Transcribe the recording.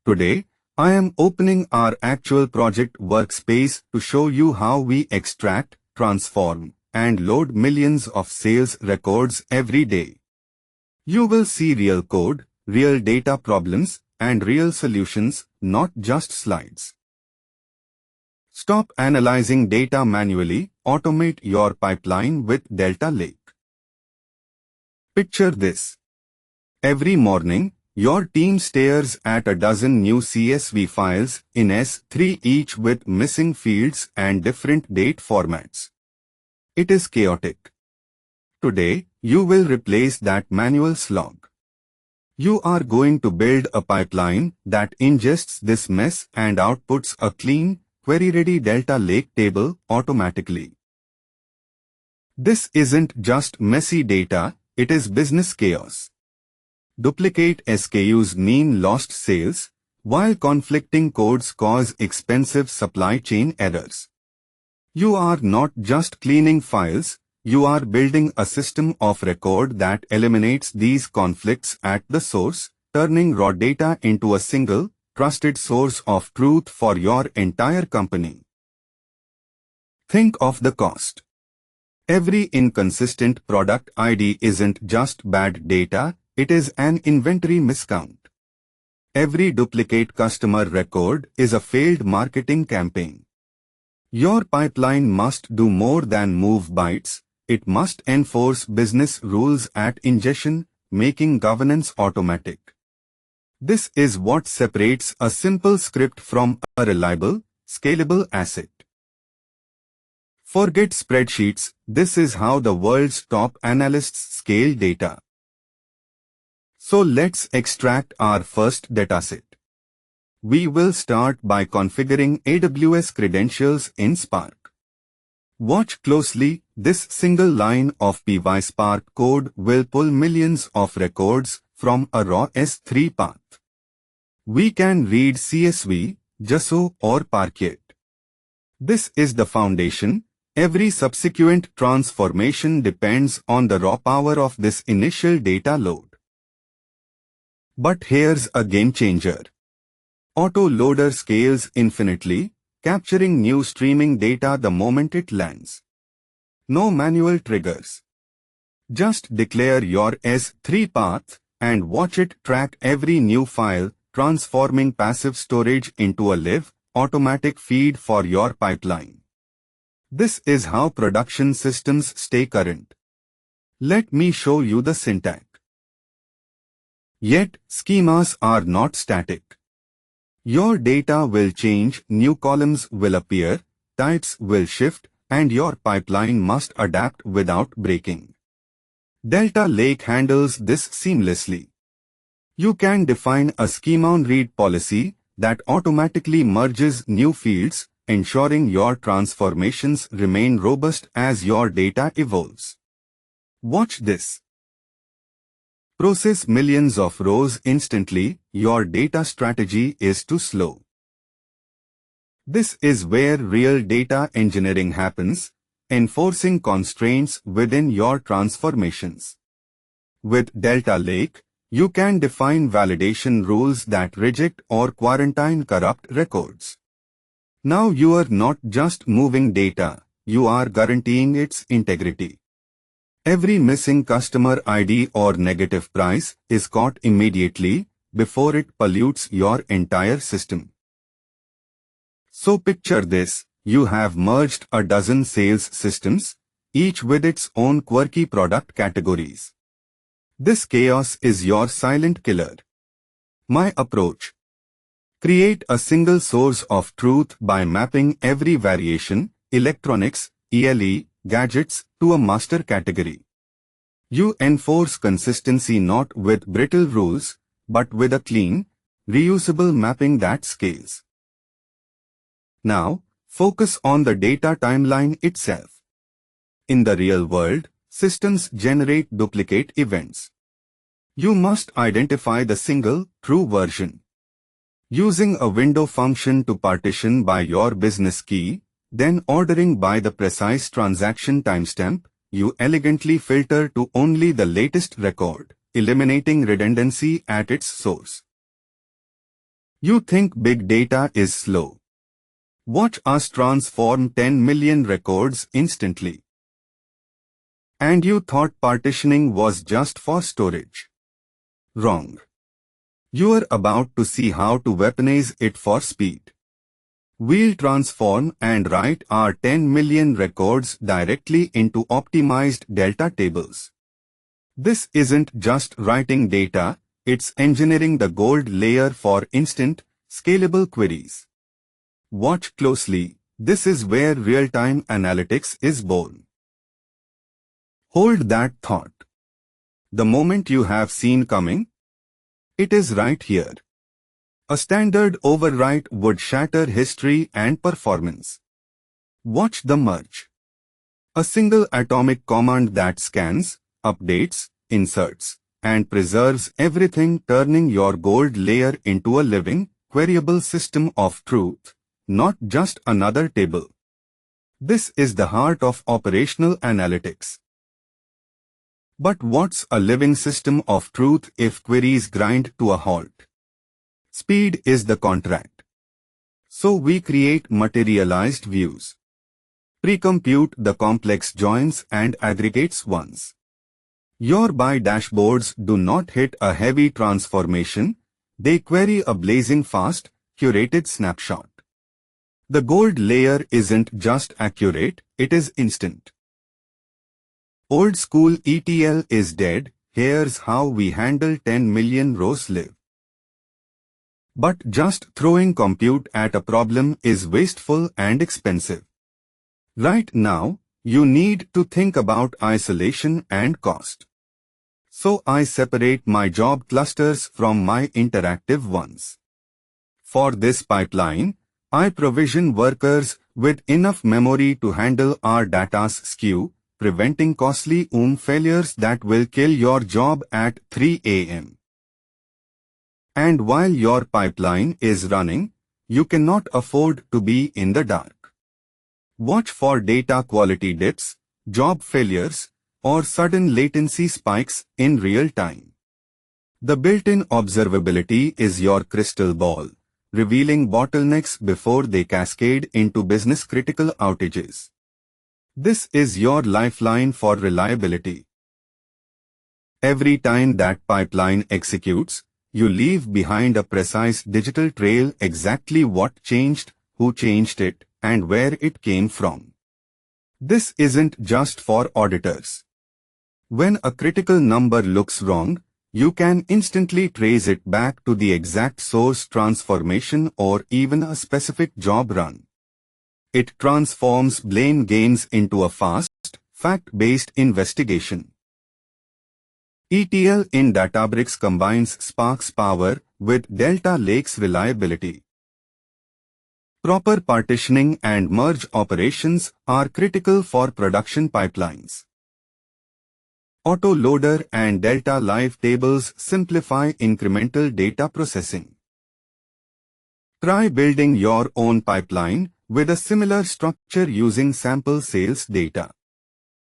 Today, I am opening our actual project workspace to show you how we extract, transform, and load millions of sales records every day. You will see real code, real data problems, and real solutions, not just slides. Stop analyzing data manually, automate your pipeline with Delta Lake. Picture this. Every morning, your team stares at a dozen new CSV files in S3, each with missing fields and different date formats. It is chaotic. Today, you will replace that manual slog. You are going to build a pipeline that ingests this mess and outputs a clean, query-ready Delta Lake table automatically. This isn't just messy data, it is business chaos. Duplicate SKUs mean lost sales, while conflicting codes cause expensive supply chain errors. You are not just cleaning files, you are building a system of record that eliminates these conflicts at the source, turning raw data into a single, trusted source of truth for your entire company. Think of the cost. Every inconsistent product ID isn't just bad data, it is an inventory miscount. Every duplicate customer record is a failed marketing campaign. Your pipeline must do more than move bytes, it must enforce business rules at ingestion, making governance automatic. This is what separates a simple script from a reliable, scalable asset. Forget spreadsheets, this is how the world's top analysts scale data. So let's extract our first dataset. We will start by configuring AWS credentials in Spark. Watch closely, this single line of PySpark code will pull millions of records from a raw S3 path. We can read CSV, JSO, or Parquet. This is the foundation. Every subsequent transformation depends on the raw power of this initial data load. But here's a game changer. Autoloader scales infinitely, capturing new streaming data the moment it lands. No manual triggers. Just declare your S3 path and watch it track every new file, transforming passive storage into a live, automatic feed for your pipeline. This is how production systems stay current. Let me show you the syntax. Yet, schemas are not static. Your data will change, new columns will appear, types will shift, and your pipeline must adapt without breaking. Delta Lake handles this seamlessly. You can define a schema on read policy that automatically merges new fields, ensuring your transformations remain robust as your data evolves. Watch this. Process millions of rows instantly, your data strategy is too slow. This is where real data engineering happens, enforcing constraints within your transformations. With Delta Lake, you can define validation rules that reject or quarantine corrupt records. Now you are not just moving data, you are guaranteeing its integrity. Every missing customer ID or negative price is caught immediately before it pollutes your entire system. So picture this, you have merged a dozen sales systems, each with its own quirky product categories. This chaos is your silent killer. My approach. Create a single source of truth by mapping every variation, electronics, ELE, gadgets, to a master category. You enforce consistency not with brittle rules, but with a clean, reusable mapping that scales. Now, focus on the data timeline itself. In the real world, systems generate duplicate events. You must identify the single, true version. Using a window function to partition by your business key, then ordering by the precise transaction timestamp, you elegantly filter to only the latest record, eliminating redundancy at its source. You think big data is slow. Watch us transform 10 million records instantly. And you thought partitioning was just for storage. Wrong. You are about to see how to weaponize it for speed. We'll transform and write our 10 million records directly into optimized delta tables. This isn't just writing data, it's engineering the gold layer for instant, scalable queries. Watch closely, this is where real-time analytics is born. Hold that thought. The moment you have seen coming, it is right here. A standard overwrite would shatter history and performance. Watch the merge. A single atomic command that scans, updates, inserts, and preserves everything, turning your gold layer into a living, queryable system of truth, not just another table. This is the heart of operational analytics. But what's a living system of truth if queries grind to a halt? Speed is the contract. So we create materialized views. Pre-compute the complex joins and aggregates ones. Your buy dashboards do not hit a heavy transformation, they query a blazing fast, curated snapshot. The gold layer isn't just accurate, it is instant. Old school ETL is dead, here's how we handle 10 million rows live. But just throwing compute at a problem is wasteful and expensive. Right now, you need to think about isolation and cost. So I separate my job clusters from my interactive ones. For this pipeline, I provision workers with enough memory to handle our data's skew, preventing costly failures that will kill your job at 3 a.m. And while your pipeline is running, you cannot afford to be in the dark. Watch for data quality dips, job failures, or sudden latency spikes in real time. The built-in observability is your crystal ball, revealing bottlenecks before they cascade into business-critical outages. This is your lifeline for reliability. Every time that pipeline executes, you leave behind a precise digital trail, exactly what changed, who changed it, and where it came from. This isn't just for auditors. When a critical number looks wrong, you can instantly trace it back to the exact source transformation or even a specific job run. It transforms blame games into a fast, fact-based investigation. ETL in Databricks combines Spark's power with Delta Lake's reliability. Proper partitioning and merge operations are critical for production pipelines. Autoloader and Delta Live tables simplify incremental data processing. Try building your own pipeline with a similar structure using sample sales data.